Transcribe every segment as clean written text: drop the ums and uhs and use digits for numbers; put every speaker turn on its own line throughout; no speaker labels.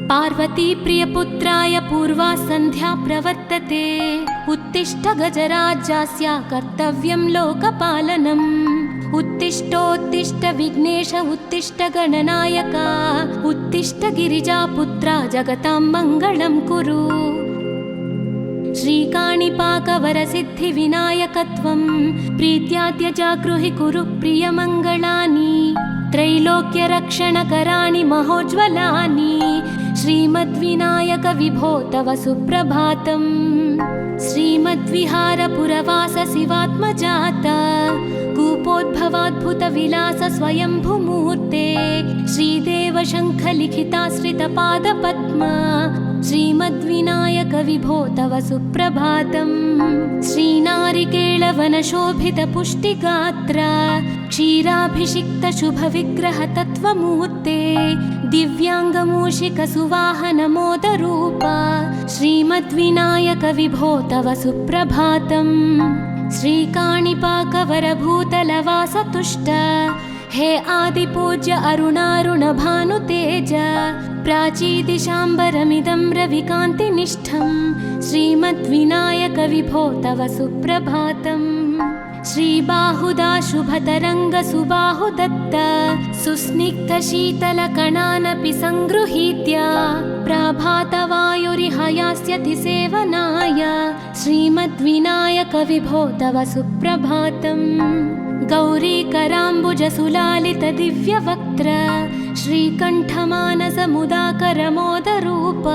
पार्वती प्रियपुत्राय पूर्वा सन्ध्या प्रवर्तते। उत्तिष्ठ गजराज्यास्य कर्तव्यं लोकपालनम्। उत्तिष्ठोत्तिष्ठ विघ्नेश उत्तिष्ठ गणनायक। उत्तिष्ठ गिरिजापुत्रा जगतां मङ्गलं कुरु। श्रीकाणिपाकवरसिद्धिविनायकत्वं प्रीत्याद्य जागृहि कुरु प्रियमङ्गलानि। त्रैलोक्यरक्षणकराणि महोज्ज्वलानि। श्रीमद्विनायक विभो तव सुप्रभातम्। श्रीमद्विहारपुरवास शिवात्मजात कूपोद्भवाद्भुतविलास स्वयंभुमूर्ते। श्रीदेव शङ्खलिखिताश्रितपादपद्म श्रीमद्विनायक विभो तव सुप्रभातम्। श्रीनारिकेळवनशोभितपुष्टिगात्र क्षीराभिषिक्त शुभविग्रह तत्त्वमूर्ते। दिव्याङ्गमूषिकसुवाहनमोदरूप श्रीमद्विनायक विभो तव सुप्रभातम्। श्रीकाणिपाकवरभूतलवासतुष्ट हे आदिपूज्य अरुणारुणभानुतेज। प्राचीदिशाम्बरमिदं रविकान्तिनिष्ठं श्रीमद्विनायक विभो तव सुप्रभातम्। श्रीबाहुदा शुभतरङ्गसुबाहुदत्त सुस्निग्धशीतलकणानपि सङ्गृहीत्य प्रभातवायुरिह यास्यति सेवनाय श्रीमद्विनायक विभो तव सुप्रभातम्। गौरीकराम्बुजसुलालितदिव्यवक्त्र श्रीकण्ठमानसमुदाकरमोदरूप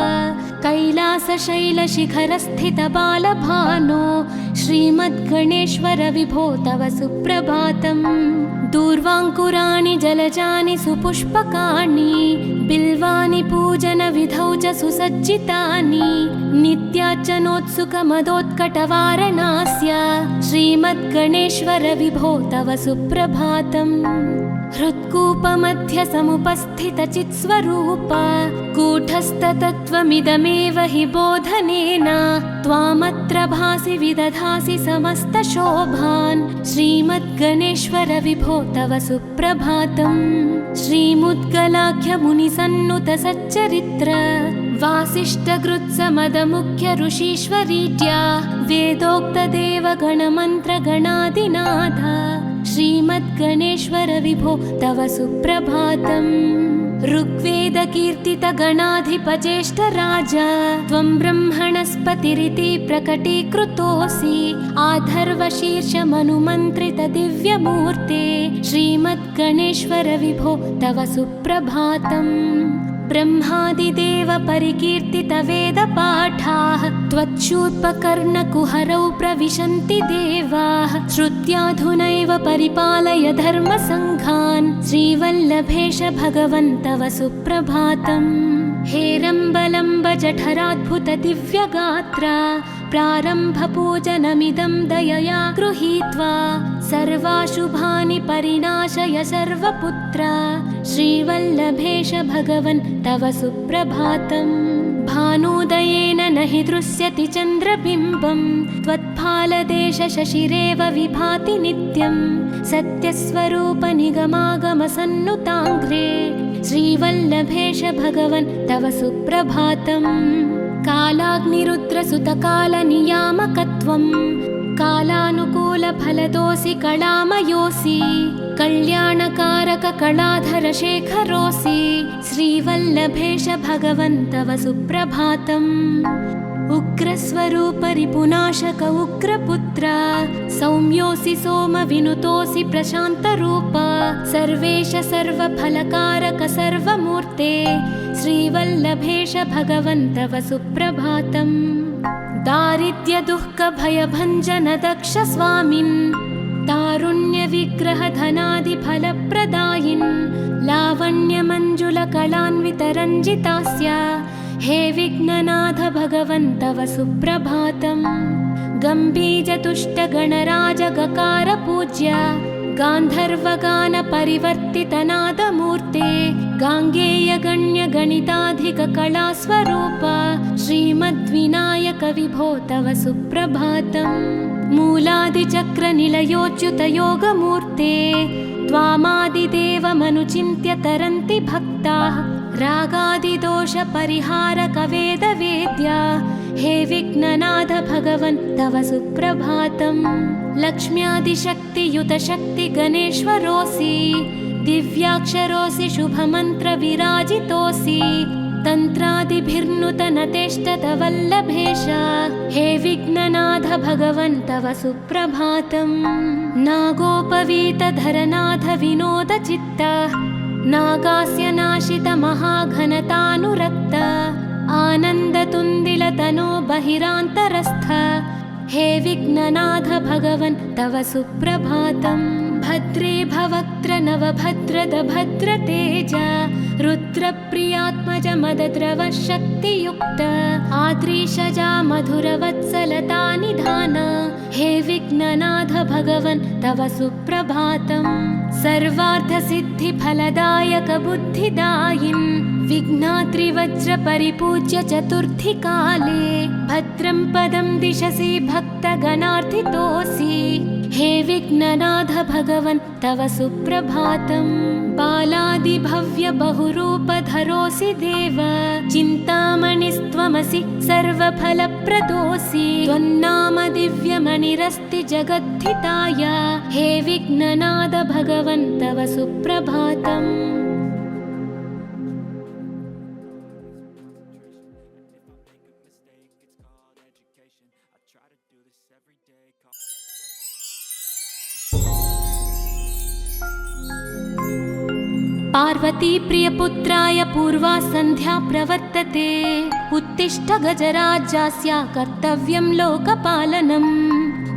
कैलासशैलशिखरस्थितबालभानो श्रीमद्गणेश्वर विभो तव सुप्रभातम्। दूर्वाङ्कुराणि जलजानि सुपुष्पकाणि बिल्वानि पूजनविधौ च सुसज्जितानि। नित्यार्चनोत्सुकमदोत्कटवारणास्य श्रीमद्गणेश्वर विभो तव सुप्रभातम्। हृत्कूपमध्यसमुपस्थितचित्स्वरूप कूटस्थतत्त्वमिदमेव हि बोधनेन त्वामत्र भासि विदधासि समस्तशोभान् श्रीमद्गणेश्वर विभो तव सुप्रभातम्। श्रीमुद्गलाख्यमुनिसन्नुतसच्चरित्र वासिष्ठकृत्समदमुख्य ऋषीश्वरीड्या वेदोक्तदेवगणमन्त्रगणादिनाथ श्रीमद्गणेश्वर विभो तव सुप्रभातम्। ऋग्वेदकीर्तितगणाधिपज्येष्ठराज त्वं ब्रह्मणस्पतिरिति प्रकटीकृतोऽसि। आधर्वशीर्षमनुमन्त्रितदिव्यमूर्ते श्रीमद्गणेश्वर विभो तव सुप्रभातम्। ब्रह्मादिदेव परिकीर्तितवेदपाठाः त्वच्छूर्पकर्णकुहरौ प्रविशन्ति देवाः। श्रुत्याधुनैव परिपालय धर्मसङ्घान् श्रीवल्लभेश भगवन् तव सुप्रभातम्। हेरम्बलम्ब जठराद्भुतदिव्यगात्र प्रारम्भपूजनमिदं दयया गृहीत्वा सर्वाशुभानि परिणाशय सर्वपुत्र श्रीवल्लभेश भगवन् तव सुप्रभातम्। भानुदयेन न हि दृश्यति चन्द्रबिम्बं त्वत्फालदेश शशिरेव विभाति नित्यं। सत्यस्वरूप निगमागमसन्नुताङ्घ्रे श्रीवल्लभेश भगवन् तव सुप्रभातम्। कालाग्निरुद्रसुतकालनियामकत्वं कालानुकूलफलदोऽसि कलामयोऽसि। कल्याणकारक कलाधरशेखरोऽसि श्रीवल्लभेश भगवन् तव सुप्रभातम्। उग्रस्वरूप रिपुनाशक उग्रपुत्र सौम्योऽसि सोमविनुतोऽसि प्रशान्तरूप। सर्वेश सर्वफलकारक सर्वमूर्ते श्रीवल्लभेश भगवन् तव सुप्रभातम्। दारिद्र्यदुःखभयभञ्जन दक्ष स्वामिन् तारुण्यविग्रहधनादिफलप्रदायिन् लावण्यमञ्जुलकलान्वितरञ्जितास्य हे विघ्ननाथ भगवन् तव सुप्रभातम्। गम्भीजतुष्टगणराजगकार पूज्य गान्धर्वगानपरिवर्तितनादमूर्ते गाङ्गेयगण्यगणिताधिककलास्वरूप श्रीमद्विनायक विभो तव सुप्रभातम्। मूलादिचक्रनिलयोच्युतयोगमूर्ते त्वामादिदेवमनुचिन्त्य तरन्ति भक्ताः रागादिदोषपरिहारकवेदवेद्या हे विघ्ननाथ भगवन् तव सुप्रभातम्। लक्ष्म्यादिशक्तियुतशक्तिगणेश्वरोऽसि दिव्याक्षरोऽसि शुभमन्त्रविराजितोऽसि तन्त्रादिभिर्नुतनतेष्टतवल्लभेश हे विघ्ननाथ भगवन् तव सुप्रभातम्। नागोपवीतधरनाथ विनोदचित्त नागास्य नाशित महाघनतानुरक्त आनन्दतुन्दिलतनो बहिरान्तरस्थ हे विघ्ननाथ भगवन् तव सुप्रभातम्। भद्रे भवक्त्र नवभद्रद भद्रतेज रुद्रप्रियात्मज मदद्रव शक्तियुक्त आद्रीशजा मधुरवत्सलता निधान हे विघ्ननाथ भगवन् तव सुप्रभातम्। सर्वार्थसिद्धिफलदायक बुद्धिदायिन् विघ्नात्रिवज्रपरिपूज्य चतुर्थी काले भद्रं पदं दिशसि भक्तगणार्थितोऽसि हे विघ्ननाथ भगवन् तव सुप्रभातम्। बालादिभव्य बहुरूपधरोऽसि देव चिन्तामणिस्त्वमसि सर्वफलप्रदोऽसि त्वन्नाम दिव्यमणिरस्ति जगद्धिताय हे विघ्ननाथ भगवन् तव सुप्रभातम्। पार्वती प्रियपुत्राय पूर्वा सन्ध्या प्रवर्तते उत्तिष्ठ गजराज्यस्य कर्तव्यं लोकपालनम्।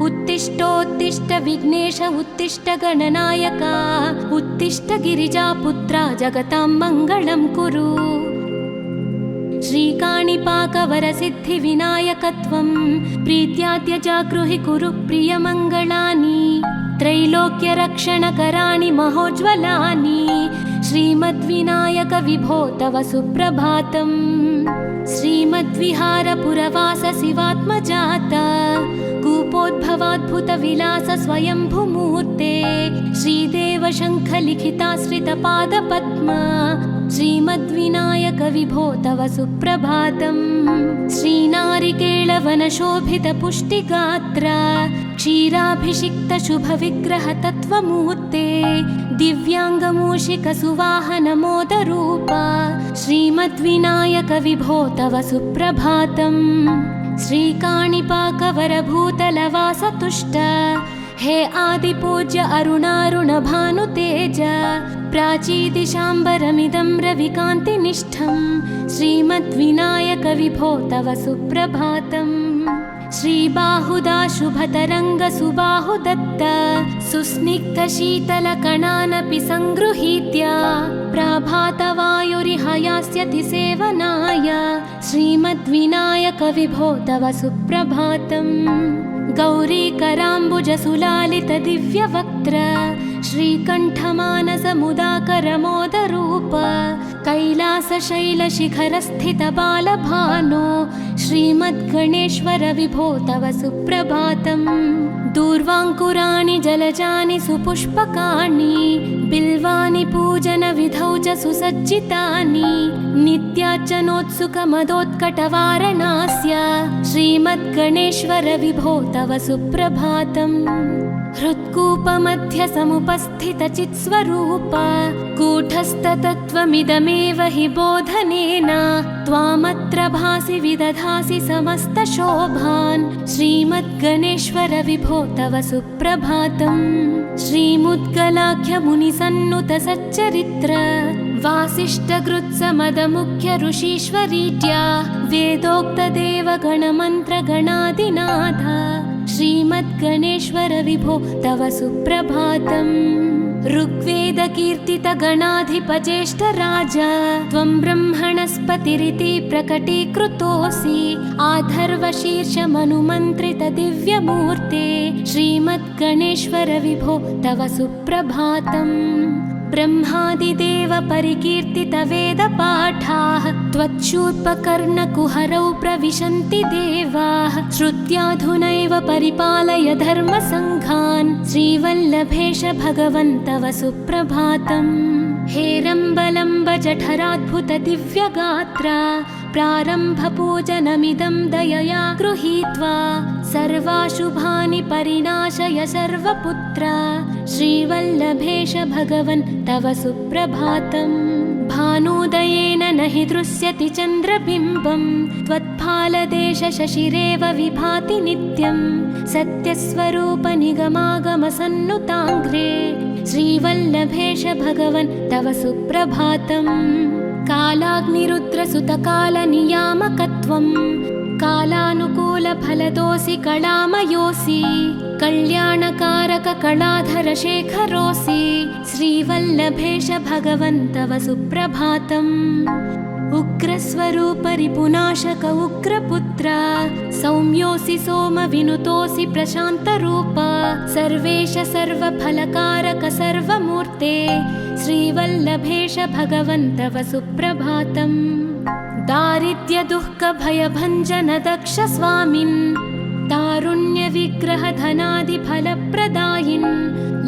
उत्तिष्ठोत्तिष्ठ विघ्नेश उत्तिष्ठ गणनायक उत्तिष्ठ गिरिजापुत्रा जगतां मङ्गलं कुरु। श्रीकाणिपाकवरसिद्धिविनायकत्वं प्रीत्याद्य जागृहि कुरु प्रियमङ्गलानि त्रैलोक्यरक्षणकराणि महोज्ज्वलानि श्रीमद्विनायक विभो तव सुप्रभातम्। श्रीमद्विहारपुरवास शिवात्मजात कूपोद्भवाद्भुतविलास स्वयंभुमूर्ते श्रीदेव शङ्खलिखिताश्रितपादपद्म श्रीमद्विनायक विभो तव सुप्रभातम्। श्रीनारिकेळवनशोभितपुष्टिगात्र क्षीराभिषिक्त शुभविग्रह तत्त्वमूर्ते दिव्याङ्गमूषिकसुवाहनमोदरूप श्रीमद्विनायक विभो तव सुप्रभातम्। श्रीकाणिपाकवरभूतलवासतुष्ट हे आदिपूज्य अरुणारुणभानुतेज प्राचीदिशाम्बरमिदं रविकान्तिनिष्ठं श्रीमद्विनायक विभो तव सुप्रभातम्। श्रीबाहुदा शुभतरङ्गसुबाहुदत्त सुस्निग्धशीतलकणानपि सङ्गृहीत्य प्राभातवायुरिहयास्यति सेवनाय श्रीमद्विनायक विभो तव सुप्रभातम्। गौरीकराम्बुजसुलालित दिव्यवक्त्र श्रीकण्ठमानसमुदाकरमोदरूप कैलासशैलशिखरस्थित बालभानो श्रीमद्गणेश्वर विभो तव सुप्रभातम्। दूर्वाङ्कुराणि जलजानि सुपुष्पकाणि बिल्वानि पूजनविधौ च सुसज्जितानि नित्यार्चनोत्सुकमदोत्कटवारणास्य श्रीमद्गणेश्वर विभो तव सुप्रभातम्। हृत्कूपमध्य समुपस्थितचित्स्वरूप कूटस्थतत्त्वमिदमेव हि बोधनेन त्वामत्र भासि विदधासि समस्तशोभान् श्रीमद्गणेश्वर विभो तव सुप्रभातम्। श्रीमुद्गलाख्यमुनिसन्नुत सच्चरित्र वासिष्ठकृत्समदमुख्य ऋषीश्वरीट्या वेदोक्तदेवगणमन्त्रगणादिनाथ श्रीमद्गणेश्वर विभो तव सुप्रभातम्। ऋग्वेदकीर्तितगणाधिपज्येष्ठराज त्वं ब्रह्मणस्पतिरिति प्रकटीकृतोऽसि आधर्वशीर्षमनुमन्त्रित दिव्यमूर्ते श्रीमद्गणेश्वर विभो तव सुप्रभातम्। ब्रह्मादिदेव परिकीर्तितवेदपाठाः त्वच्छूर्पकर्णकुहरौ प्रविशन्ति देवाः श्रुत्याधुनैव परिपालय धर्मसङ्घान् श्रीवल्लभेश भगवन् तव सुप्रभातम् हेरम्बलम्ब जठराद्भुत दिव्यगात्रा प्रारम्भपूजनमिदं दयया गृहीत्वा सर्वाशुभानि परिणाशय सर्वपुत्रा श्रीवल्लभेश भगवन् तव सुप्रभातम् भानोदयेन न हि दृश्यति चन्द्रबिम्बं त्वत्फालदेश शशिरेव विभाति नित्यं सत्यस्वरूप निगमागमसन्नुताङ्घ्रे श्रीवल्लभेश भगवन् तव सुप्रभातम् कालाग्निरुद्रसुतकालनियामकत्वं कालानुकूलफलदोऽसि कलामयोऽसि कल्याणकारक कलाधरशेखरोऽसि श्रीवल्लभेश भगवन् तव सुप्रभातम् उग्रस्वरूपरिपुनाशक उग्रपुत्र सौम्योऽसि सोमविनुतोऽसि प्रशान्तरूप सर्वेश सर्वफलकारक सर्वमूर्ते श्रीवल्लभेश भगवन् तव सुप्रभातम् दारिद्र्यदुःखभयभञ्जन दक्ष स्वामिन् तारुण्यविग्रहधनादिफलप्रदायिन्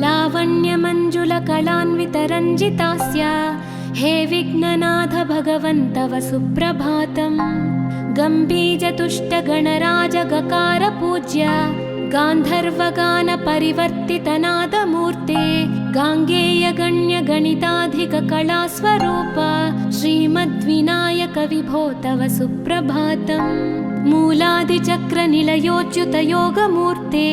लावण्यमञ्जुलकलान्वितरञ्जितास्य हे विघ्ननाथ भगवन् तव सुप्रभातम् गम्भीजतुष्टगणराजगकार पूज्य गान्धर्वगानपरिवर्तितनादमूर्ते गाङ्गेयगण्यगणिताधिककलास्वरूप श्रीमद्विनायक विभो तव सुप्रभातम् मूलादिचक्रनिलयोच्युतयोगमूर्ते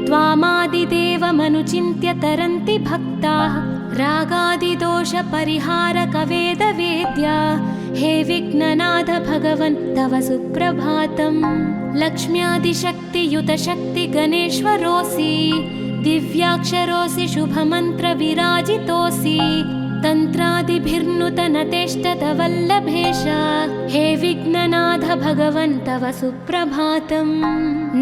त्वामादिदेवमनुचिन्त्य तरन्ति भक्ताः रागादिदोषपरिहारक वेदवेद्या हे विघ्ननाथ भगवन् तव सुप्रभातम् लक्ष्म्यादिशक्तियुतशक्ति गणेश्वरोऽसि दिव्याक्षरोऽसि शुभमन्त्रविराजितोऽसि तन्त्रादिभिर्नुतनतेष्टत वल्लभेश हे विघ्ननाथ भगवन् तव सुप्रभातम्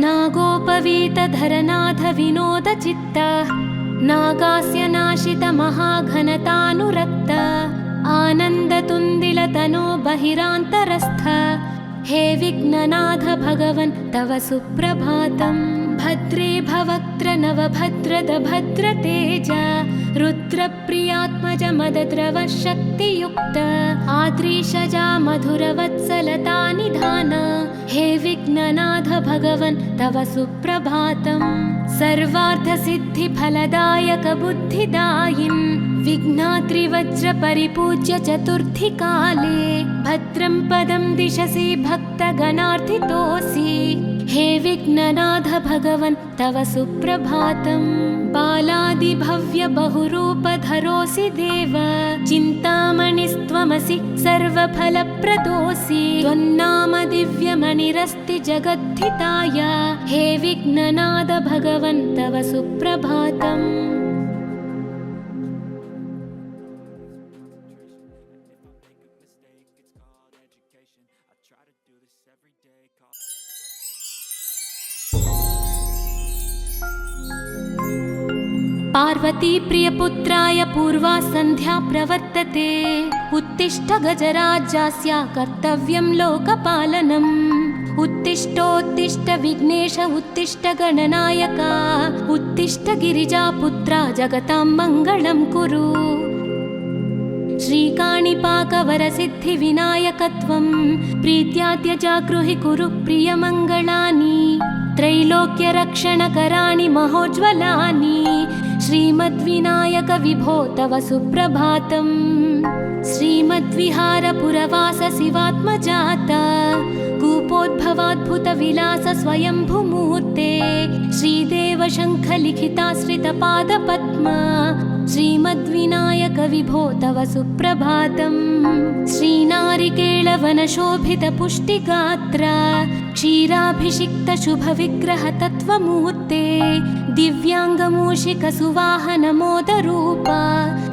नागोपवीतधरनाथ विनोदचित्त नागास्य नाशित महाघनतानुरक्त आनन्दतुन्दिलतनो बहिरान्तरस्थ हे विघ्ननाथ भगवन् तव सुप्रभातम् भद्रे भवक्त्र नवभद्रद भद्रतेज रुद्रप्रियात्मज मदद्रव शक्तियुक्त आद्रीशजा मधुरवत्सलता निधान हे विघ्ननाथ भगवन् तव सुप्रभातम् सर्वार्थसिद्धिफलदायक बुद्धिदायिन् विघ्नात्रिवज्रपरिपूज्य चतुर्थी काले भद्रं पदं दिशसि भक्तगणार्थितोऽसि हे विघ्ननाथ भगवन् तव सुप्रभातम् बालादिभव्य बहुरूपधरोऽसि देव चिन्तामणिस्त्वमसि सर्वफलप्रदोऽसि त्वन्नाम दिव्यमणिरस्ति जगद्धिताय हे विघ्ननाथ भगवन् तव सुप्रभातम् पार्वती प्रियपुत्राय पूर्वा सन्ध्या प्रवर्तते उत्तिष्ठ गजराज्यास्य कर्तव्यं लोकपालनम् उत्तिष्ठोत्तिष्ठ विघ्नेश उत्तिष्ठ गणनायक उत्तिष्ठ गिरिजापुत्रा जगतां मङ्गलं कुरु श्रीकाणिपाकवरसिद्धिविनायकत्वं प्रीत्याद्यजागृहि कुरु प्रियमङ्गलानि त्रैलोक्यरक्षणकराणि महोज्ज्वलानि श्रीमद्विनायक विभो तव सुप्रभातम् श्रीमद्विहारपुरवास शिवात्मजात कूपोद्भवाद्भुतविलास स्वयंभुमूर्ते श्रीदेव शङ्खलिखिताश्रितपादपद्मा श्रीमद्विनायक विभो तव सुप्रभातम् श्रीनारिकेळवनशोभितपुष्टिगात्र क्षीराभिषिक्तशुभविग्रहतत्त्वमूर्ते दिव्याङ्गमूषिकसुवाहनमोदरूप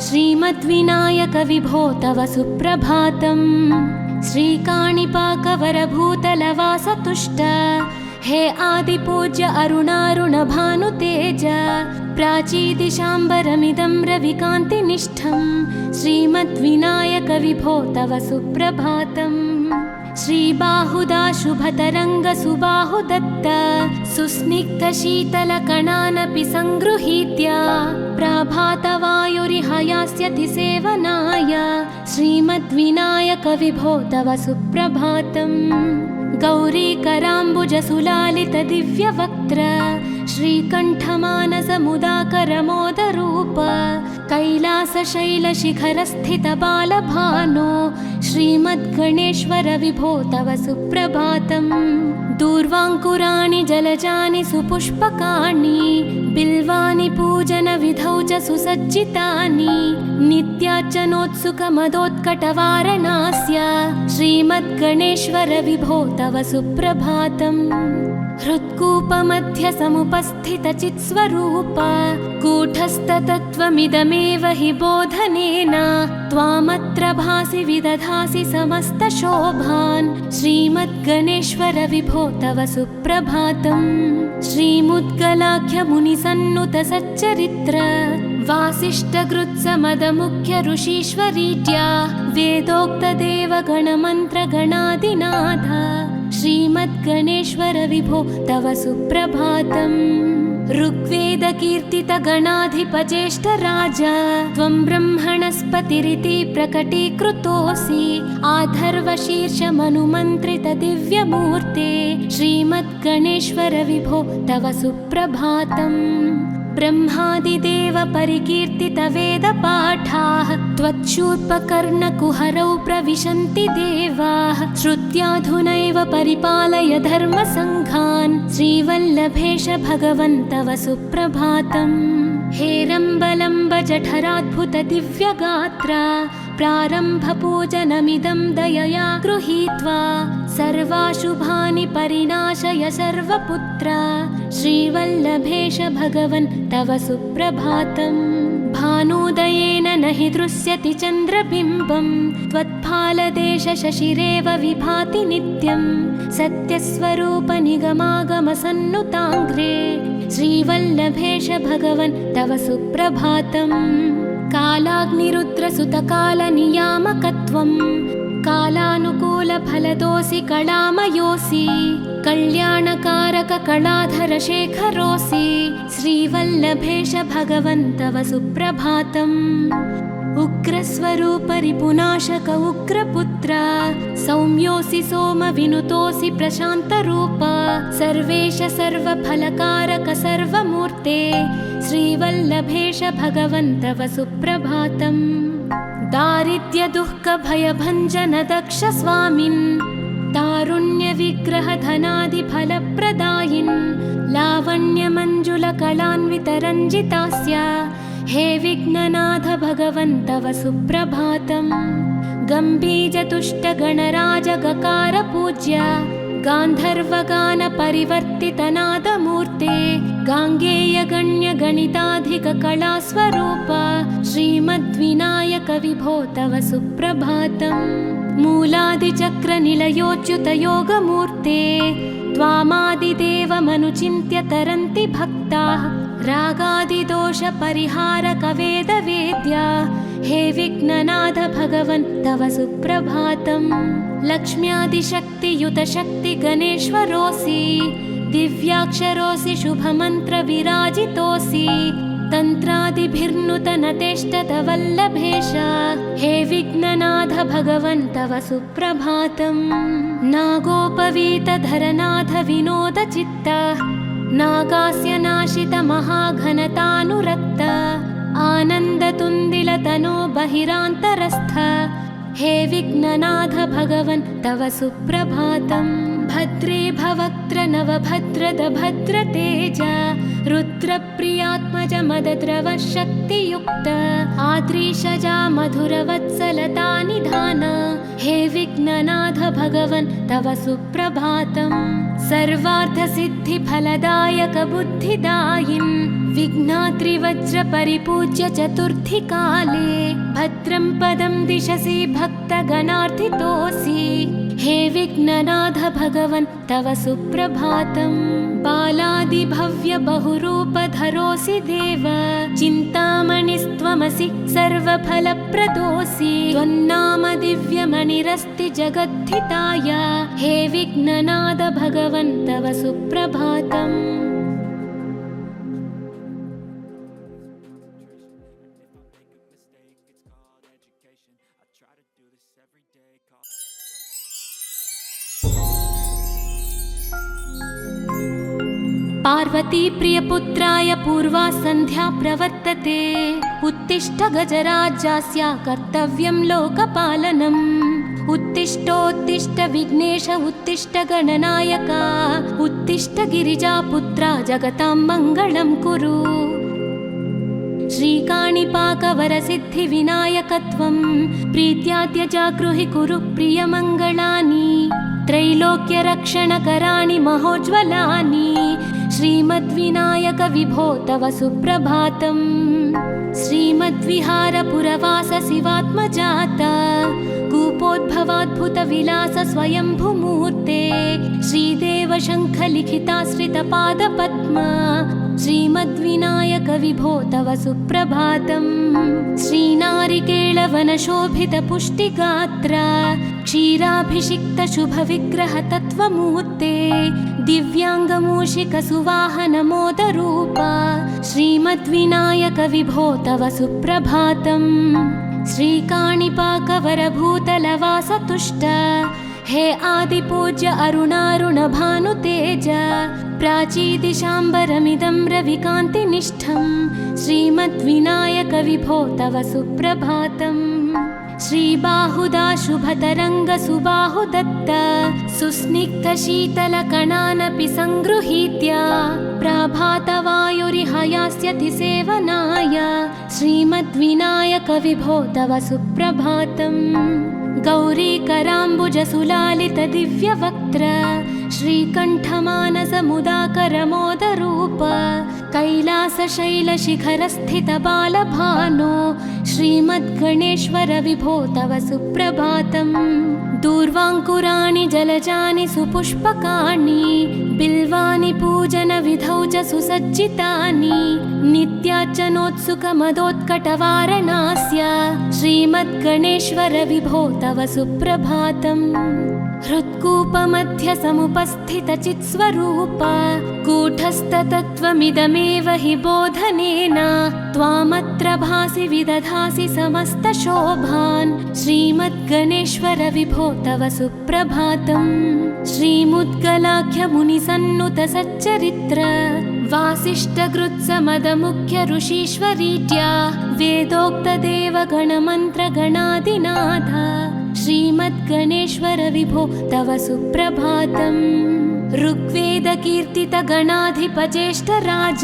श्रीमद्विनायक विभो तव सुप्रभातम् श्रीकाणिपाकवरभूतलवासतुष्ट हे आदिपूज्य अरुणारुणभानुतेज प्राचीदिशाम्बरमिदं रविकान्तिनिष्ठं श्रीमद्विनायक विभो तव सुप्रभातम्। श्रीबाहुदा शुभतरङ्गसुबाहुदत्त सुस्निग्धशीतलकणानपि सङ्गृहीत्य प्रभातवायुरिह यास्यति सेवनाय श्रीमद्विनायक विभो तव सुप्रभातम्। गौरीकराम्बुजसुलालितदिव्यवक्त्र श्रीकण्ठमानसमुदाकरमोदरूप कैलासशैलशिखरस्थितबालभानो श्रीमद्गणेश्वर विभो तव सुप्रभातम्। दूर्वाङ्कुराणि जलजानि सुपुष्पकाणि बिल्वानि पूजनविधौ च सुसज्जितानि नित्यार्चनोत्सुकमदोत्कटवारणास्य श्रीमद्गणेश्वर विभो तव सुप्रभातम्। हृत्कूपमध्यसमुपस्थितचित्स्वरूप कूटस्थतत्त्वमिदमेव हि बोधनेन त्वामत्र भासि विदधासि समस्तशोभान् श्रीमद्गणेश्वर विभो तव सुप्रभातम्। श्रीमुद्गलाख्यमुनिसन्नुतसच्चरित्र वासिष्ठगृत्समदमुख्य ऋषीश्वरीट्या वेदोक्तदेवगणमन्त्रगणादिनाथ श्रीमद्गणेश्वर विभो तव सुप्रभातम्। ऋग्वेदकीर्तितगणाधिपज्येष्ठराज त्वं ब्रह्मणस्पतिरिति प्रकटीकृतोऽसि आधर्वशीर्षमनुमन्त्रितदिव्यमूर्ते श्रीमद्गणेश्वर विभो तव सुप्रभातम्। ब्रह्मादिदेव परिकीर्तितवेदपाठाः त्वच्छूर्पकर्णकुहरौ प्रविशन्ति देवाः श्रुत्याधुनैव परिपालय धर्मसङ्घान् श्रीवल्लभेश भगवन् तव सुप्रभातम्। हेरम्बलम्ब जठराद्भुतदिव्यगात्र प्रारम्भपूजनमिदं दयया गृहीत्वा सर्वाशुभानि परिनाशय सर्वपुत्र श्रीवल्लभेश भगवन् तव सुप्रभातम्। भानोदयेन न हि दृश्यति चन्द्रबिम्बं त्वत्फालदेशशशिरेव विभाति नित्यं सत्यस्वरूप निगमागमसन्नुताङ्घ्रे श्रीवल्लभेश भगवन् तव सुप्रभातम्। कालाग्निरुद्रसुतकालनियामकत्वं कालानुकूलफलदोऽसि कलामयोऽसि कल्याणकारककलाधरशेखरोऽसि श्रीवल्लभेश भगवन् तव सुप्रभातम्। उग्रस्वरूपरिपुनाशक उग्रपुत्र सौम्योऽसि सोमविनुतोऽसि प्रशान्तरूप सर्वेश सर्वफलकारक सर्वमूर्ते श्रीवल्लभेश भगवन् तव सुप्रभातम्। दारिद्र्यदुःखभयभञ्जन दक्ष स्वामिन् तारुण्यविग्रहधनादिफलप्रदायिन् लावण्यमञ्जुलकलान्वितरञ्जितास्य हे विघ्ननाथ भगवन् तव सुप्रभातम्। गम्भीजतुष्टगणराजगकार पूज्य गान्धर्वगानपरिवर्तितनादमूर्ते गाङ्गेयगण्यगणिताधिककलास्वरूप श्रीमद्विनायक विभो तव सुप्रभातम्। मूलादिचक्रनिलयोच्युतयोगमूर्ते त्वामादिदेवमनुचिन्त्य तरन्ति भक्ताः रागादिदोषपरिहारकवेदवेद्या हे विघ्ननाथ भगवन् तव सुप्रभातम्। लक्ष्म्यादिशक्तियुतशक्तिगणेश्वरोऽसि दिव्याक्षरोऽसि शुभमन्त्रविराजितोऽसि तन्त्रादिभिर्नुतनतेष्टतवल्लभेश हे विघ्ननाथ भगवन् तव सुप्रभातम्। नागोपवीतधरनाथ विनोदचित्त नागास्य नाशित महाघनतानुरक्त आनन्दतुन्दिलतनो बहिरान्तरस्थ हे विघ्ननाथ भगवन् तव सुप्रभातम्। भद्रे भवक्त्र नवभद्रद भद्रतेज रुद्रप्रियात्मज मदद्रव शक्तियुक्त आद्रीशजा मधुरवत्सलता निधान हे विघ्ननाथ भगवन् तव सुप्रभातम्। सर्वार्थसिद्धिफलदायक बुद्धिदायिन् विघ्नाद्रिवज्रपरिपूज्य चतुर्थीकाले भद्रं पदं दिशसि भक्तगणार्थितोऽसि हे विघ्ननाथ भगवन् तव सुप्रभातम्। बालादिभव्यबहुरूपधरोऽसि देव चिन्तामणिस्त्वमसि सर्वफलप्रदोऽसि त्वन्नाम दिव्यमणिरस्ति जगद्धिताय हे विघ्ननाद भगवन् तव सुप्रभातम्। पार्वती प्रियपुत्राय पूर्वा सन्ध्या प्रवर्तते उत्तिष्ठ गजराज्यस्य कर्तव्यं लोकपालनम्। उत्तिष्ठोत्तिष्ठ विघ्नेश उत्तिष्ठ गणनायक उत्तिष्ठ गिरिजापुत्रा जगतां मङ्गलं कुरु। श्रीकाणिपाकवरसिद्धिविनायकत्वं प्रीत्याद्य जागृहि कुरु प्रियमङ्गलानि त्रैलोक्यरक्षणकराणि महोज्ज्वलानि श्रीमद्विनायक विभो तव सुप्रभातम्। श्रीमद्विहारपुरवास शिवात्मजात कूपोद्भवाद्भुतविलास स्वयंभुमूर्ते श्रीदेव शङ्खलिखिताश्रितपादपद्म श्रीमद्विनायक विभो तव सुप्रभातम्। श्रीनारिकेळवनशोभितपुष्टिगात्र क्षीराभिषिक्तशुभविग्रह तत्त्वमूर्ते दिव्याङ्गमूषिकसुवाहनमोदरूप श्रीमद्विनायक विभो तव सुप्रभातम्। श्रीकाणिपाकवरभूतलवासतुष्ट हे आदिपूज्य अरुणारुणभानुतेज प्राचीदिशाम्बरमिदं रविकान्तिनिष्ठं श्रीमद्विनायक विभो तव सुप्रभातम्। श्रीबाहुदाशुभतरङ्गसुबाहुदत्त सुस्निग्धशीतलकणानपि सङ्गृहीत्य प्रभातवायुरिहयास्यति सेवनाय श्रीमद्विनायक विभो तव सुप्रभातम्। गौरीकराम्बुजसुलालितदिव्यवक्त्र श्रीकण्ठमानसमुदाकरमोदरूप कैलासशैलशिखरस्थितबालभानो श्रीमद्गणेश्वर विभो तव सुप्रभातम्। दूर्वाङ्कुराणि जलजानि सुपुष्पकाणि बिल्वानि पूजनविधौ च सुसज्जितानि नित्यार्चनोत्सुकमदोत्कटवारणास्य श्रीमद्गणेश्वर विभो तव सुप्रभातम्। हृत्कूपमध्य समुपस्थितचित्स्वरूप कूटस्थतत्त्वमिदमेव हि बोधनेन त्वामत्र भासि विदधासि समस्तशोभान् श्रीमद्गणेश्वर विभो तव सुप्रभातम्। श्रीमुद्गलाख्यमुनिसन्नुत सच्चरित्र वासिष्ठकृत्समदमुख्य ऋषीश्वरीत्या वेदोक्तदेवगणमन्त्रगणादिनाथ श्रीमद्गणेश्वर विभो तव सुप्रभातम्। ऋग्वेदकीर्तितगणाधिपज्येष्ठराज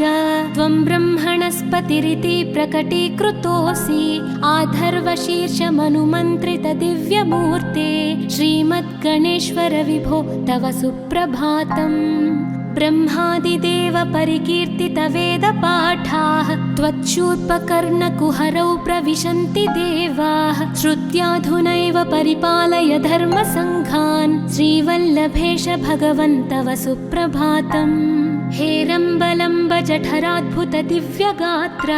त्वं ब्रह्मणस्पतिरिति प्रकटीकृतोऽसि आधर्वशीर्षमनुमन्त्रितदिव्यमूर्ते श्रीमद्गणेश्वर विभो तव सुप्रभातम्। ब्रह्मादिदेव परिकीर्तितवेदपाठाः त्वच्छूर्पकर्णकुहरौ प्रविशन्ति देवाः श्रुत्याधुनैव परिपालय धर्मसङ्घान् श्रीवल्लभेश भगवन् तव सुप्रभातम्। हेरम्बलम्ब जठराद्भुत दिव्यगात्र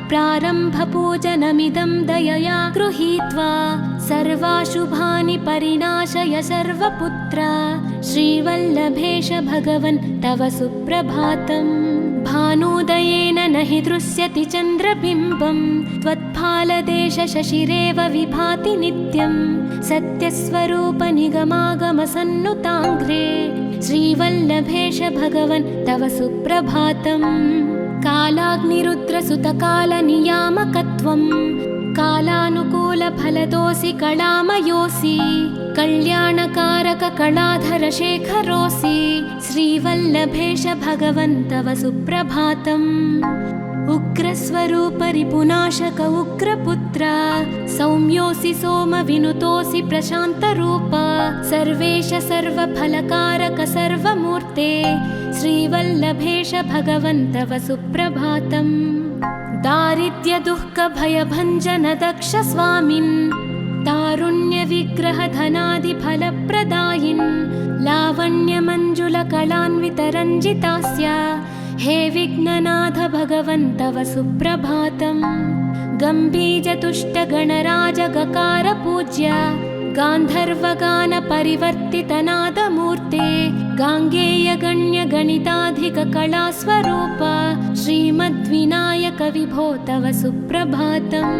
प्रारम्भपूजनमिदं दयया गृहीत्वा सर्वाशुभानि परिणाशय सर्वपुत्र श्रीवल्लभेश भगवन् तव सुप्रभातम्। भानुदयेन न हि दृश्यति चन्द्रबिम्बं त्वत्फालदेश शशिरेव विभाति नित्यं सत्यस्वरूप निगमागमसन्नुताङ्घ्रे श्रीवल्लभेश भगवन् तव सुप्रभातम्। कालाग्निरुद्रसुतकालनियामकत्वं कालानुकूलफलदोऽसि कलामयोऽसि कल्याणकारक कलाधरशेखरोऽसि श्रीवल्लभेश भगवन् तव सुप्रभातम्। उग्रस्वरूप रिपुनाशक उग्रपुत्र सौम्योऽसि सोमविनुतोऽसि प्रशान्तरूप सर्वेश सर्वफलकारक सर्वमूर्ते श्रीवल्लभेश भगवन् तव सुप्रभातम्। दारिद्र्यदुःखभयभञ्जन दक्ष स्वामिन् तारुण्यविग्रहधनादिफलप्रदायिन् लावण्यमञ्जुलकलान्वितरञ्जितास्य हे विघ्ननाथ भगवन् तव सुप्रभातम्। गम्भीरतुष्टगणराजगकार गान्धर्वगानपरिवर्तितनादमूर्ते गाङ्गेयगण्यगणिताधिककलास्वरूप श्रीमद्विनायक विभो तव सुप्रभातम्।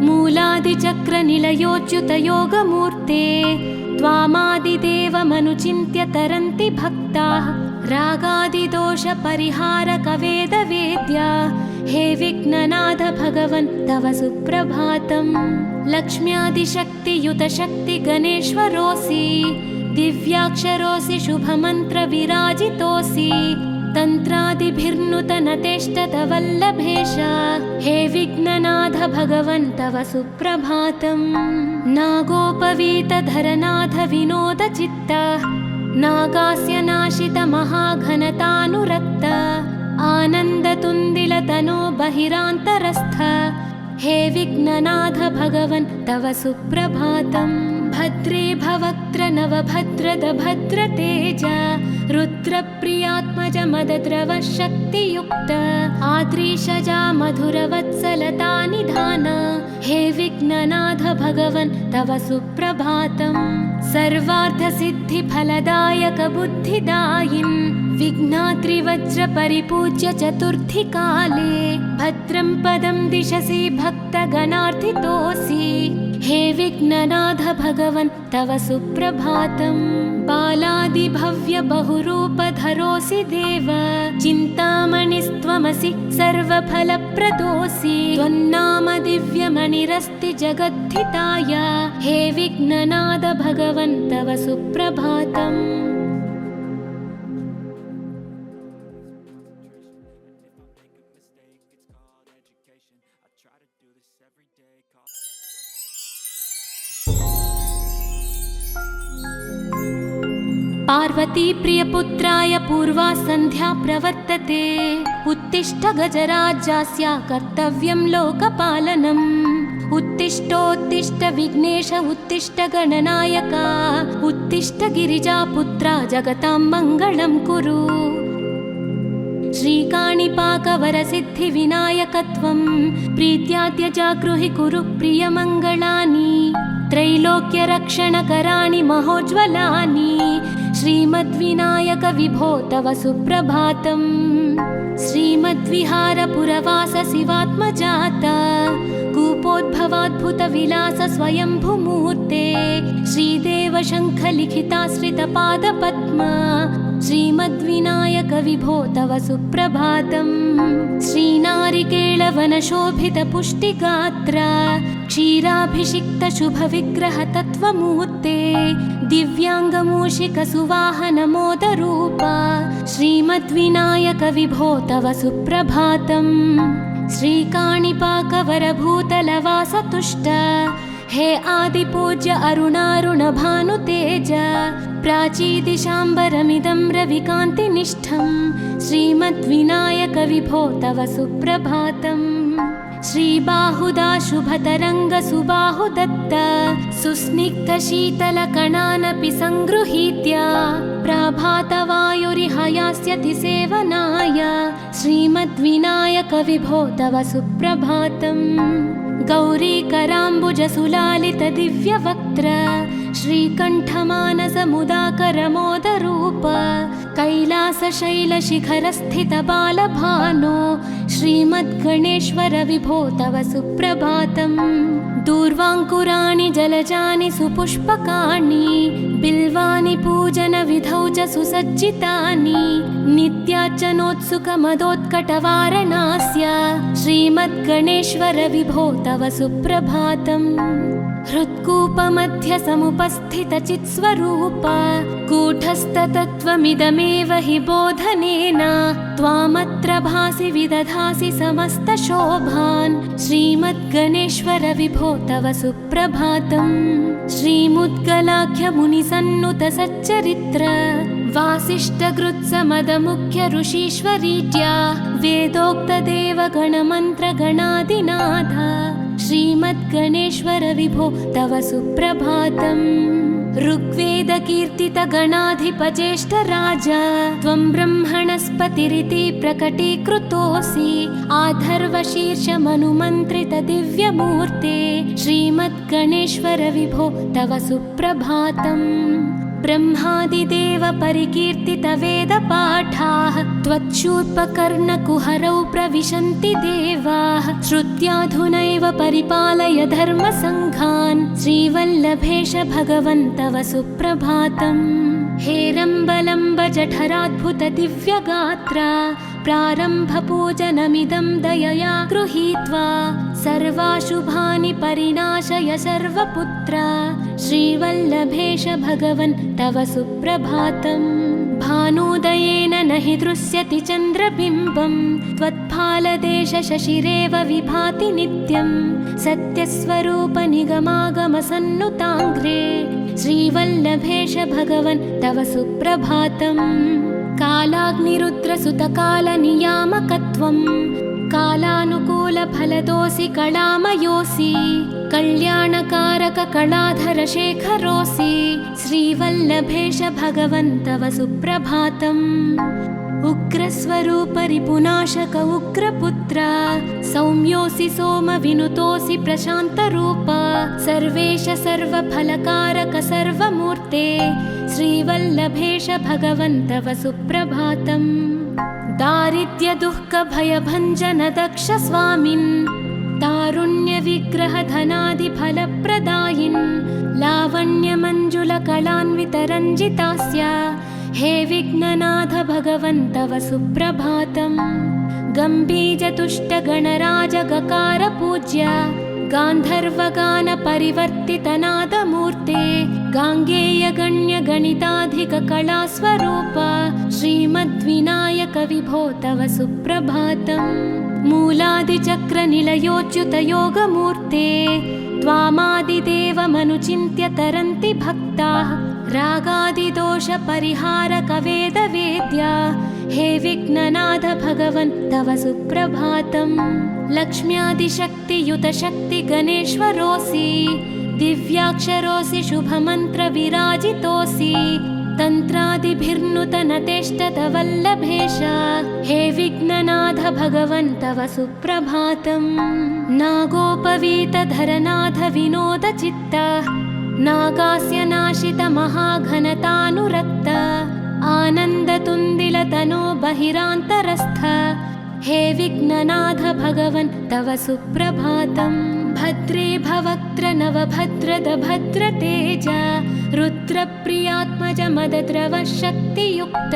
मूलादिचक्रनिलयोच्युतयोगमूर्ते त्वामादिदेवमनुचिन्त्य तरन्ति भक्ताः रागादिदोषपरिहारकवेदवेद्या हे विघ्ननाथ भगवन् तव सुप्रभातम्। लक्ष्म्यादिशक्तियुतशक्तिगणेश्वरोऽसि दिव्याक्षरोऽसि शुभमन्त्रविराजितोऽसि तन्त्रादिभिर्नुतनतेष्टतवल्लभेश हे विघ्ननाथ भगवन् तव सुप्रभातम्। नागोपवीतधरनाथ विनोदचित्त नागास्य नाशितमहाघनतानुरक्त आनन्दतुन्दिलतनो बहिरान्तरस्थ हे विघ्ननाथ भगवन् तव सुप्रभातम्। भद्रे भवक्त्र नवभद्रद भद्रतेज रुद्रप्रियात्मज मदद्रव शक्तियुक्त आद्रीशजा मधुरवत्सलता निधान हे विघ्ननाथ भगवन् तव सुप्रभातम्। सर्वार्थसिद्धिफलदायक बुद्धिदायिन् विघ्नाद्रिवज्रपरिपूज्य चतुर्थीकाले भद्रं पदं दिशसि भक्तगणार्थितोऽसि हे विघ्ननाथ भगवन् तव सुप्रभातम्। बालादिभव्य बहुरूपधरोऽसि देव चिन्तामणिस्त्वमसि सर्वफलप्रदोऽसि त्वन्नाम दिव्यमणिरस्ति जगद्धिताय हे विघ्ननाथ भगवन् तव सुप्रभातम्। पार्वती प्रियपुत्राय पूर्वा सन्ध्या प्रवर्तते उत्तिष्ठ गजराज्यस्य कर्तव्यं लोकपालनम्। उत्तिष्ठोत्तिष्ठ विघ्नेश उत्तिष्ठ गणनायक उत्तिष्ठ गिरिजापुत्रा जगतां मङ्गलं कुरु। श्रीकाणिपाकवरसिद्धिविनायकत्वं प्रीत्याद्य जागृहि कुरु प्रियमङ्गलानि त्रैलोक्यरक्षणकराणि महोज्ज्वलानि श्रीमद्विनायक विभो तव सुप्रभातम्। श्रीमद्विहारपुरवास शिवात्मजात कूपोद्भवाद्भुतविलास स्वयंभुमूर्ते श्रीदेव शङ्खलिखिताश्रितपादपद्म श्रीमद्विनायक विभो तव सुप्रभातम्। श्रीनारिकेळवनशोभितपुष्टिगात्र क्षीराभिषिक्तशुभविग्रहतत्त्वमूर्ते दिव्याङ्गमूषिकसुवाहनमोदरूप श्रीमद्विनायक विभो तव सुप्रभातम्। श्रीकाणिपाकवरभूतलवासतुष्ट हे आदिपूज्य अरुणारुणभानुतेज प्राचीदिशाम्बरमिदं रविकान्तिनिष्ठं श्रीमद्विनायक विभो तव सुप्रभातम्। श्रीबाहुदा शुभतरङ्गसुबाहुदत्त सुस्निग्धशीतलकणानपि सङ्गृहीत्य प्राभातवायुरिहयास्यति सेवनाय श्रीमद्विनायक विभो तव सुप्रभातम्। गौरीकराम्बुजसुलालितदिव्यवक्त्र श्रीकण्ठमानसमुदाकरमोदरूप कैलासशैलशिखरस्थितबालभानो श्रीमद्गणेश्वर विभो तव सुप्रभातम्। दूर्वाङ्कुराणि जलजानि सुपुष्पकाणि बिल्वानि पूजनविधौ च सुसज्जितानि नित्यार्चनोत्सुकमदोत्कटवारणास्य श्रीमद्गणेश्वर विभो तव सुप्रभातम्। हृत्कूपमध्यसमुपस्थितचित्स्वरूप कूटस्थतत्त्वमिदमेव हि बोधनेन त्वामत्र भासि विदधासि समस्तशोभान् श्रीमद्गणेश्वर विभो तव सुप्रभातम्। श्रीमुद्गलाख्यमुनिसन्नुतसच्चरित्र वासिष्ठकृत्समदमुख्य ऋषीश्वरीज्या वेदोक्तदेवगणमन्त्रगणादिनाथ श्रीमद्गणेश्वर विभो तव सुप्रभातम्। ऋग्वेदकीर्तितगणाधिपज्येष्ठराज त्वं ब्रह्मणस्पतिरिति प्रकटीकृतोऽसि। आधर्वशीर्षमनुमन्त्रितदिव्यमूर्ते श्रीमद्गणेश्वर विभो तव सुप्रभातम्। ब्रह्मादिदेव परिकीर्तितवेदपाठाः त्वच्छूर्पकर्णकुहरौ प्रविशन्ति देवाः। श्रुत्याधुनैव परिपालय धर्मसङ्घान् श्रीवल्लभेश भगवन् तव सुप्रभातम्। हेरम्बलम्ब जठराद्भुत दिव्यगात्रा प्रारम्भपूजनमिदं दयया गृहीत्वा। सर्वाशुभानि परिणाशय सर्वपुत्रा श्रीवल्लभेश भगवन् तव सुप्रभातम्। भानुदयेन न हि दृश्यति चन्द्रबिम्बं त्वत्फालदेश शशिरेव विभाति नित्यं। सत्यस्वरूप निगमागमसन्नुताङ्घ्रे श्रीवल्लभेश भगवन् तव सुप्रभातम्। कालाग्निरुद्रसुतकालनियामकत्वं कालानुकूलफलदोऽसि कलामयोऽसि। कल्याणकारक कलाधरशेखरोऽसि श्रीवल्लभेश भगवन् तव सुप्रभातम्। उग्रस्वरूप रिपुनाशक उग्रपुत्र सौम्योऽसि सोमविनुतोऽसि प्रशान्तरूप। सर्वेश सर्वफलकारक सर्वमूर्ते श्रीवल्लभेश भगवन् तव सुप्रभातम्। दारिद्र्यदुःखभयभञ्जन दक्ष स्वामिन् तारुण्यविग्रहधनादिफलप्रदायिन्। लावण्यमञ्जुलकलान्वितरञ्जितास्य हे विघ्ननाथ भगवन् तव सुप्रभातम्। गम्भीजतुष्टगणराजगकार पूज्य गान्धर्वगानपरिवर्तितनादमूर्ते। गाङ्गेयगण्यगणिताधिककलास्वरूप श्रीमद्विनायक विभो तव सुप्रभातम्। मूलादिचक्रनिलयोच्युतयोगमूर्ते त्वामादिदेवमनुचिन्त्य तरन्ति भक्ताः। रागादिदोषपरिहारक वेदवेद्या हे विघ्ननाथ भगवन् तव सुप्रभातम्। लक्ष्म्यादिशक्तियुतशक्ति गणेश्वरोऽसि दिव्याक्षरोऽसि शुभमन्त्रविराजितोऽसि। तन्त्रादिभिर्नुतनतेष्टत वल्लभेश हे विघ्ननाथ भगवन् तव सुप्रभातम्। नागोपवीतधरनाथ विनोदचित्त नागास्य नाशित महाघनतानुरक्त। आनन्दतुन्दिलतनो बहिरान्तरस्थ हे विघ्ननाथ भगवन् तव सुप्रभातम्। भद्रे भवक्त्र नवभद्रद भद्रतेज रुद्रप्रियात्मज मदद्रव शक्तियुक्त।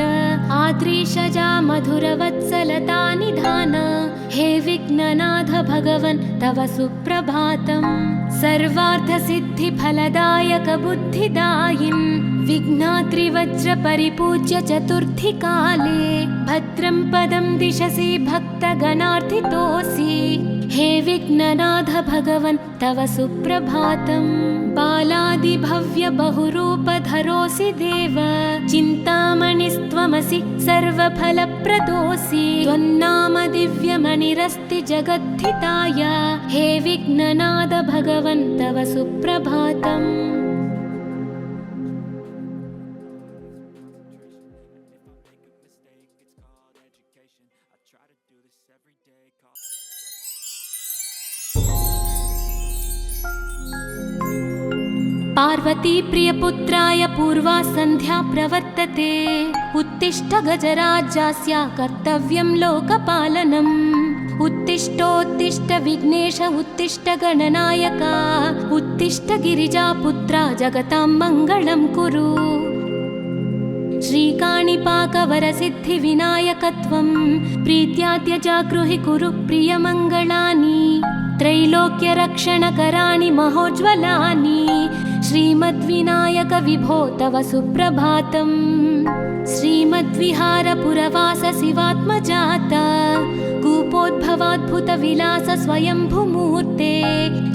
आद्रीशजा मधुरवत्सलता निधान हे विघ्ननाथ भगवन् तव सुप्रभातम्। सर्वार्थसिद्धिफलदायक बुद्धिदायिन् विघ्नात्रिवज्रपरिपूज्य चतुर्थीकाले। भद्रं पदं दिशसि भक्तगणार्थितोऽसि हे विघ्ननाथ भगवन् तव सुप्रभातम्। बालादिभव्य बहुरूपधरोऽसि देव चिन्तामणिस्त्वमसि सर्वफलप्रदोऽसि। त्वन्नाम दिव्यमणिरस्ति जगद्धिताय हे विघ्ननाथ भगवन् तव सुप्रभातम्। पार्वती प्रियपुत्राय पूर्वा सन्ध्या प्रवर्तते। उत्तिष्ठ गजराज्यास्य कर्तव्यं लोकपालनम्। उत्तिष्ठोत्तिष्ठ विघ्नेश उत्तिष्ठ गणनायक। उत्तिष्ठ गिरिजापुत्रा जगतां मङ्गलं कुरु। श्रीकाणिपाकवरसिद्धिविनायकत्वं प्रीत्याद्य जागृहि कुरु प्रियमङ्गलानि। त्रैलोक्यरक्षणकराणि महोज्ज्वलानि श्रीमद्विनायक विभो तव सुप्रभातम्। श्रीमद्विहारपुरवास शिवात्मजात कूपोद्भवाद्भुतविलास स्वयंभूमूर्ते।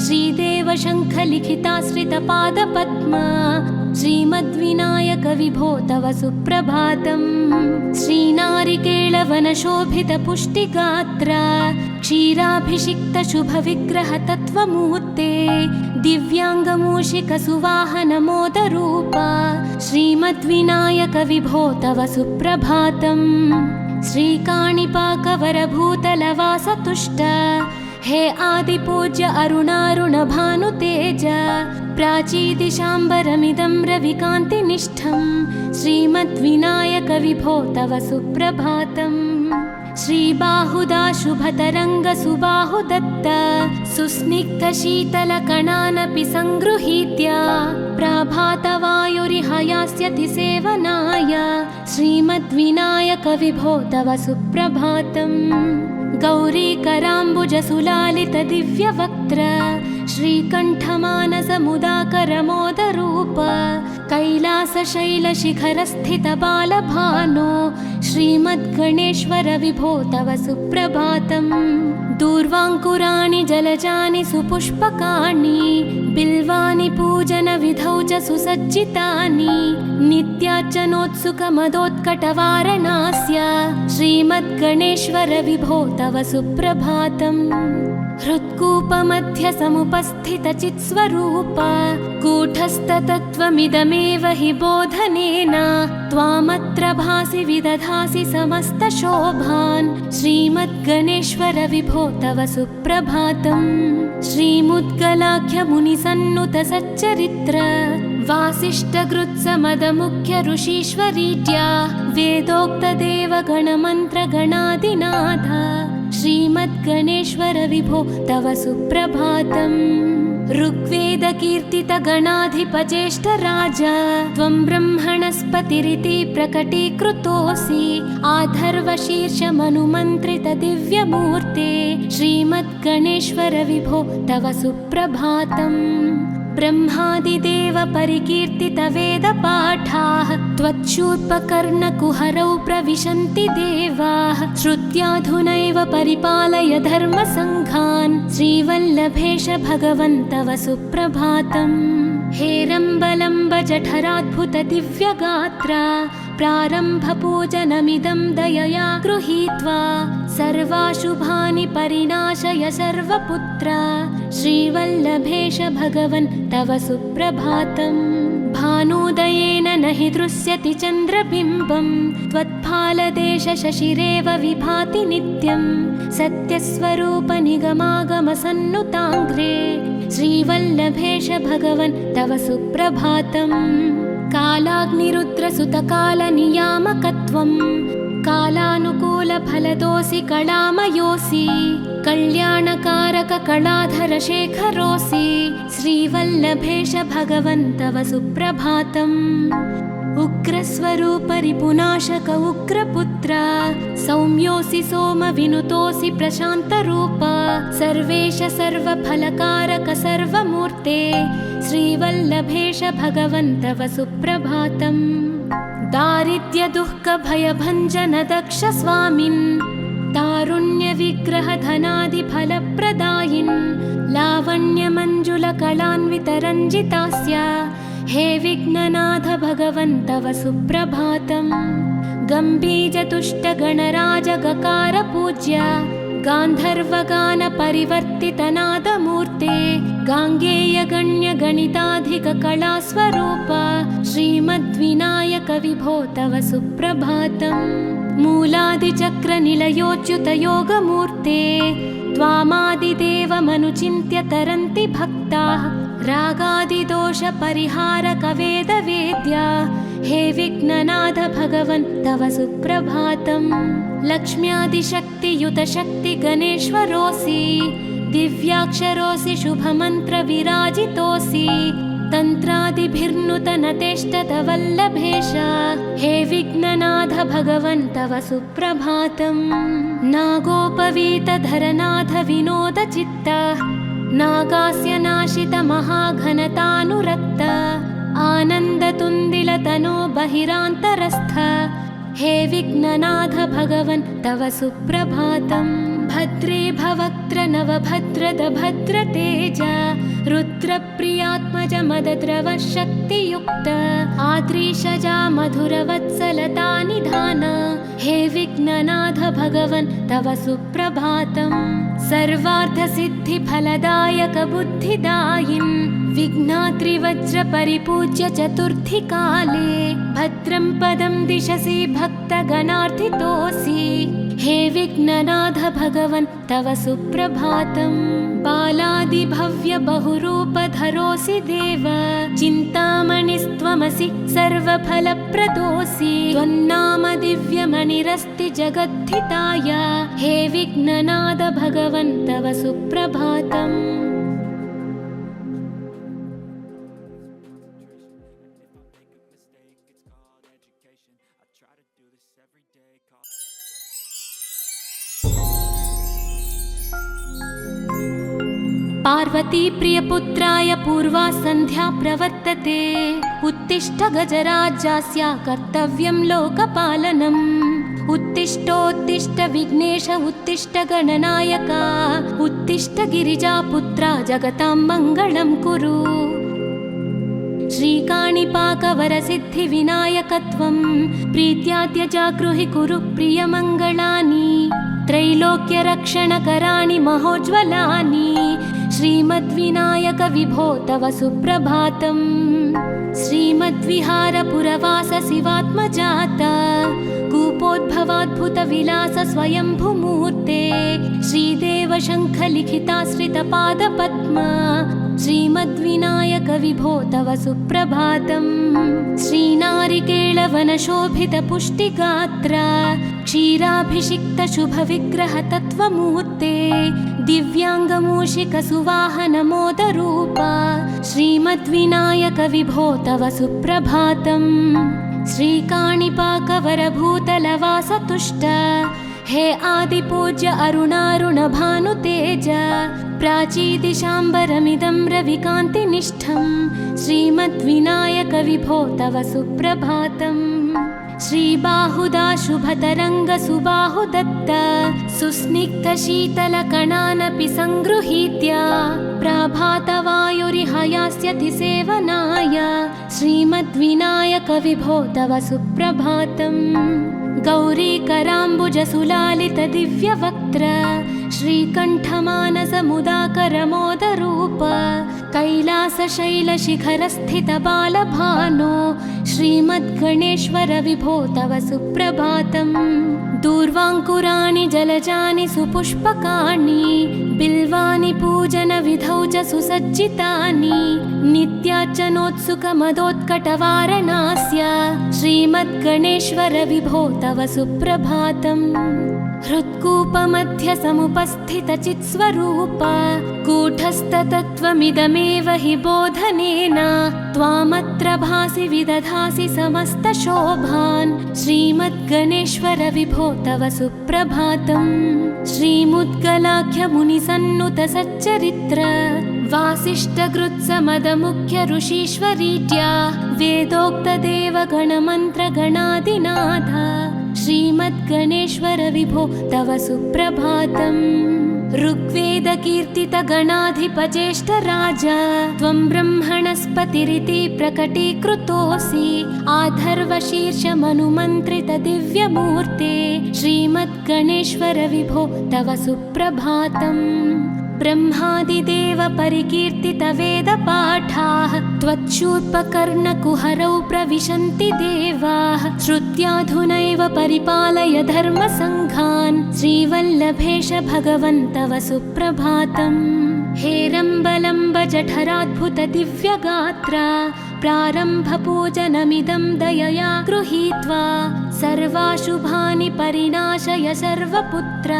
श्रीदेव शङ्खलिखिताश्रितपादपद्म श्रीमद्विनायक विभो तव सुप्रभातम् श्रीनारिकेळवनशोभितपुष्टिगात्र क्षीराभिषिक्तशुभविग्रहतत्त्वमूर्ते दिव्याङ्गमूषिकसुवाहनमोदरूप श्रीमद्विनायक विभो तव सुप्रभातम् श्रीकाणिपाकवरभूतलवासतुष्ट हे आदिपूज्य अरुणारुणभानुतेज प्राचीदिशाम्बरमिदं रविकान्तिनिष्ठं श्रीमद्विनायक विभो तव सुप्रभातम् श्रीबाहुदा शुभतरङ्गसुबाहुदत्त सुस्निग्धशीतलकणानपि सङ्गृहीत्य प्रभातवायुरिह यास्यति सेवनाय श्रीमद्विनायक विभो तव सुप्रभातम् गौरीकराम्बुजसुलालितदिव्यवक्त्र श्रीकण्ठमानसमुदाकरमोदरूप कैलासशैलशिखरस्थितबालभानो श्रीमद्गणेश्वर विभो तव सुप्रभातम् दूर्वाङ्कुराणि जलजानि सुपुष्पकाणि बिल्वानि पूजनविधौ च सुसज्जितानि नित्यार्चनोत्सुकमदोत्कटवारणास्य श्रीमद्गणेश्वर विभो तव सुप्रभातम् हृत्कूपमध्यसमुपस्थितचित्स्वरूप कूटस्थतत्त्वमिदमेव हि बोधनेन त्वामत्र भासि विदधासि समस्तशोभान् श्रीमद्गणेश्वर विभो तव सुप्रभातम् श्रीमुद्गलाख्यमुनिसन्नुतसच्चरित्र वासिष्ठगृत्समदमुख्य ऋषीश्वरीड्या वेदोक्तदेवगणमन्त्रगणादिनाथ श्रीमद्गणेश्वर विभो तव सुप्रभातम् ऋग्वेदकीर्तितगणाधिपज्येष्ठराज त्वं ब्रह्मणस्पतिरिति प्रकटीकृतोऽसि आधर्वशीर्षमनुमन्त्रितदिव्यमूर्ते श्रीमद्गणेश्वर विभो तव सुप्रभातम् ब्रह्मादिदेव परिकीर्तितवेदपाठाः त्वच्छूर्पकर्णकुहरौ प्रविशन्ति देवाः श्रुत्याधुनैव परिपालय धर्मसङ्घान् श्रीवल्लभेश भगवन् तव सुप्रभातम् हेरम्बलम्ब जठराद्भुतदिव्यगात्र प्रारम्भपूजनमिदं दयया गृहीत्वा सर्वाशुभानि परिणाशय सर्वपुत्र श्रीवल्लभेश भगवन् तव सुप्रभातम् भानुदयेन न हि दृश्यति चन्द्रबिम्बं त्वत्फालदेशशशिरेव विभाति नित्यं सत्यस्वरूप निगमागमसन्नुताङ्घ्रे श्रीवल्लभेश भगवन् तव सुप्रभातम् कालाग्निरुद्रसुतकालनियामकत्वं कालानुकूलफलदोऽसि कलामयोऽसि कल्याणकारककलाधरशेखरोऽसि श्रीवल्लभेश भगवन् तव सुप्रभातम् उग्रस्वरूपरिपुनाशक उग्रपुत्र सौम्योऽसि सोमविनुतोऽसि प्रशान्तरूप सर्वेश सर्वफलकारक सर्वमूर्ते श्रीवल्लभेश भगवन् तव सुप्रभातम् दारिद्र्यदुःखभयभञ्जन दक्ष स्वामिन् तारुण्यविग्रहधनादिफलप्रदायिन् लावण्यमञ्जुलकलान्वितरञ्जितास्य हे विघ्ननाथ भगवन् तव सुप्रभातम् गम्भीजतुष्टगणराजगकार पूज्य गान्धर्वगानपरिवर्तितनादमूर्ते गाङ्गेयगण्यगणिताधिककलास्वरूप श्रीमद्विनायक विभो तव सुप्रभातम् मूलादिचक्रनिलयोच्युतयोगमूर्ते त्वामादिदेवमनुचिन्त्य तरन्ति भक्ताः रागादिदोषपरिहारकवेदवेद्या हे विघ्ननाथ भगवन् तव सुप्रभातम् लक्ष्म्यादिशक्तियुतशक्तिगणेश्वरोऽसि दिव्याक्षरोऽसि शुभमन्त्रविराजितोऽसि तन्त्रादिभिर्नुतनतेष्टतवल्लभेश हे विघ्ननाथ भगवन् तव सुप्रभातम् नागोपवीतधरनाथ विनोदचित्त नागास्य नाशित महाघनतानुरक्त आनन्दतुन्दिलतनो बहिरान्तरस्थ हे विघ्ननाथ भगवन् तव सुप्रभातम् भद्रे भवक्त्र नवभद्रद भद्रतेज रुद्रप्रियात्मज मदद्रव शक्तियुक्त आद्रीशजा मधुरवत्सलता निधान हे विघ्ननाथ भगवन् तव सुप्रभातम् सर्वार्थसिद्धिफलदायक बुद्धिदायिन् विघ्नाद्रिवज्र परिपूज्य चतुर्थी काले भद्रं पदं दिशसि भक्तगणार्थितोऽसि हे विघ्ननाथ भगवन् तव सुप्रभातम् बालादिभव्य बहुरूपधरोऽसि देव चिन्तामणिस्त्वमसि सर्वफलप्रदोऽसि त्वन्नाम दिव्यमणिरस्ति जगद्धिताय हे विघ्ननाथ भगवन् तव सुप्रभातम् पार्वती प्रियपुत्राय पूर्वा सन्ध्या प्रवर्तते उत्तिष्ठ गजराज्यस्य कर्तव्यं लोकपालनम् उत्तिष्ठोत्तिष्ठ विघ्नेश उत्तिष्ठ गणनायक उत्तिष्ठ गिरिजापुत्रा जगतां मङ्गलं कुरु श्रीकाणिपाकवरसिद्धिविनायकत्वं प्रीत्याद्य जागृहि कुरु प्रियमङ्गलानि त्रैलोक्यरक्षणकराणि महोज्ज्वलानि श्रीमद्विनायक विभो तव सुप्रभातम् श्रीमद्विहारपुरवास शिवात्मजात कूपोद्भवाद्भुतविलास स्वयंभुमूर्ते श्रीदेव शङ्खलिखिताश्रितपादपद्म श्रीमद्विनायक विभो तव सुप्रभातम् श्रीनारिकेळवनशोभितपुष्टिगात्र क्षीराभिषिक्त शुभविग्रह तत्त्वमूर्ते दिव्याङ्गमूषिकसुवाहनमोदरूप श्रीमद्विनायक विभो तव सुप्रभातम् श्रीकाणिपाकवरभूतलवासतुष्ट हे आदिपूज्य अरुणारुणभानुतेज प्राचीदिशाम्बरमिदं रविकान्तिनिष्ठं श्रीमद्विनायक विभो तव सुप्रभातम् श्रीबाहुदा शुभतरङ्गसुबाहुदत्त सुस्निग्धशीतलकणानपि सङ्गृहीत्य प्रभातवायुरिहयास्यति सेवनाय श्रीमद्विनायक विभो तव सुप्रभातम् गौरीकराम्बुजसुलालित दिव्यवक्त्र श्रीकण्ठमानसमुदाकरमोदरूप कैलासशैलशिखरस्थित बालभानो श्रीमद्गणेश्वर विभो तव सुप्रभातम् दूर्वाङ्कुराणि जलजानि सुपुष्पकाणि बिल्वानि पूजनविधौ च सुसज्जितानि नित्यार्चनोत्सुकमदोत्कटवारणास्य श्रीमद्गणेश्वर विभो तव सुप्रभातम् हृत्कूपमध्य समुपस्थितचित्स्वरूप कूटस्थतत्त्वमिदमेव हि बोधनेन त्वामत्र भासि विदधासि समस्तशोभान् श्रीमद्गणेश्वर विभो तव सुप्रभातम् श्रीमुद्गलाख्यमुनिसन्नुत सच्चरित्र वासिष्ठगृत्समदमुख्य ऋषीश्वरीत्या वेदोक्तदेवगणमन्त्रगणादिनाथ श्रीमद्गणेश्वर विभो तव सुप्रभातम् ऋग्वेदकीर्तितगणाधिपज्येष्ठराज त्वं ब्रह्मणस्पतिरिति प्रकटीकृतोऽसि आधर्वशीर्षमनुमन्त्रित दिव्यमूर्ते श्रीमद्गणेश्वर विभो तव सुप्रभातम् ब्रह्मादिदेव परिकीर्तित वेदपाठाः त्वच्छूर्पकर्णकुहरौ प्रविशन्ति देवाः श्रुत्याधुनैव परिपालय धर्मसङ्घान् श्रीवल्लभेश भगवन् तव सुप्रभातम् हेरम्बलम्ब जठराद्भुत दिव्यगात्र प्रारम्भपूजनमिदं दयया गृहीत्वा सर्वाशुभानि परिणाशय सर्वपुत्र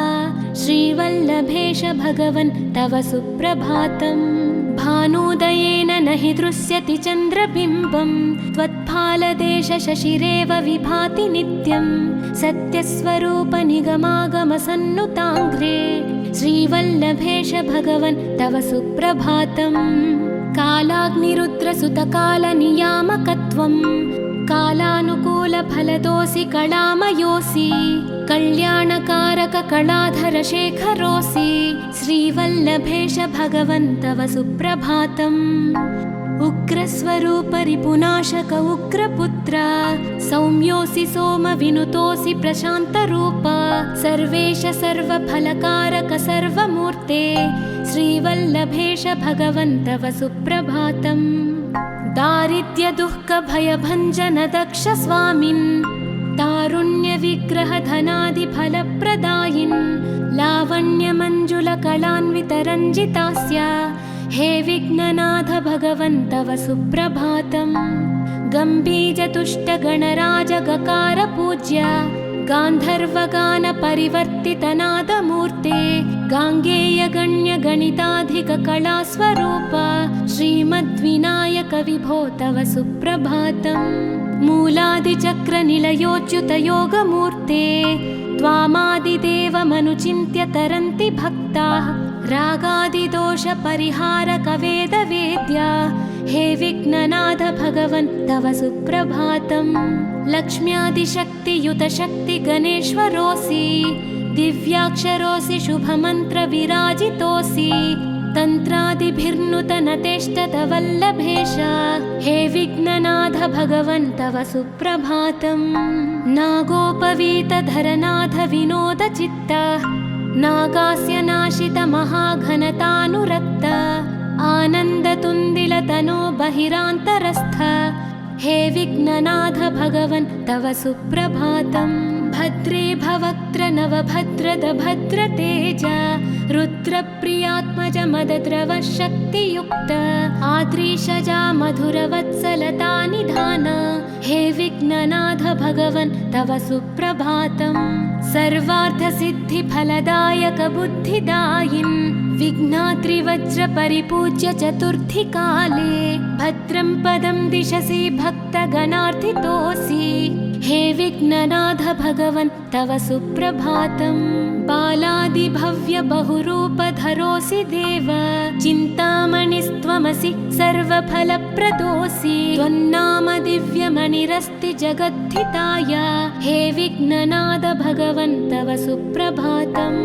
श्रीवल्लभेश भगवन् तव सुप्रभातम् भानुदयेन न हि दृश्यति चन्द्रबिम्बं त्वत्फालदेश शशिरेव विभाति नित्यं सत्यस्वरूप निगमागमसन्नुताङ्घ्रे श्रीवल्लभेश भगवन् तव सुप्रभातम् कालाग्निरुद्रसुतकालनियामकत्वं कालानुकूलफलदोऽसि कलामयोऽसि कल्याणकारककलाधरशेखरोऽसि श्रीवल्लभेश भगवन् तव सुप्रभातम् उग्रस्वरूपरिपुनाशक उग्रपुत्र सौम्योऽसि सोमविनुतोऽसि प्रशान्तरूप सर्वेश सर्वफलकारक सर्वमूर्ते श्रीवल्लभेश भगवन् तव सुप्रभातम् दारिद्र्यदुःखभयभञ्जन दक्ष स्वामिन् तारुण्यविग्रहधनादिफलप्रदायिन् लावण्यमञ्जुलकलान्वितरञ्जितास्य हे विघ्ननाथ भगवन् तव सुप्रभातम् गम्भीरतुष्टगणराजगकार गान्धर्वगानपरिवर्तितनादमूर्ते गाङ्गेयगण्यगणिताधिककलास्वरूप श्रीमद्विनायक विभो तव सुप्रभातम् मूलादिचक्रनिलयोच्युतयोगमूर्ते त्वामादिदेवमनुचिन्त्य तरन्ति भक्ताः रागादिदोषपरिहारकवेदवेद्या हे विघ्ननाथ भगवन् तव सुप्रभातम् लक्ष्म्यादिशक्तियुतशक्तिगणेश्वरोऽसि दिव्याक्षरोऽसि शुभमन्त्रविराजितोऽसि तन्त्रादिभिर्नुतनतेष्टतवल्लभेश हे विघ्ननाथ भगवन् तव सुप्रभातम् नागोपवीतधरनाथ विनोदचित्त नागास्य नाशित महाघनतानुरक्त आनन्दतुन्दिलतनो बहिरान्तरस्थ हे विघ्ननाथ भगवन् तव सुप्रभातम् भद्रे भवक्त्र नवभद्रद भद्रतेज रुद्रप्रियात्मज मदद्रव शक्तियुक्त आद्रीशजा मधुरवत्सलता निधान हे विघ्ननाथ भगवन् तव सुप्रभातम् सर्वार्थसिद्धिफलदायक बुद्धिदायिन् विघ्नाद्रिवज्रपरिपूज्य चतुर्थीकाले भद्रं पदं दिशसि भक्तगणार्थितोऽसि हे विघ्ननाथ भगवन् तव सुप्रभातम् बालादिभव्य बहुरूपधरोऽसि देव चिन्तामणिस्त्वमसि सर्वफलप्रदोऽसि त्वन्नाम दिव्यमणिरस्ति जगद्धिताय हे विघ्ननाथ भगवन् तव सुप्रभातम्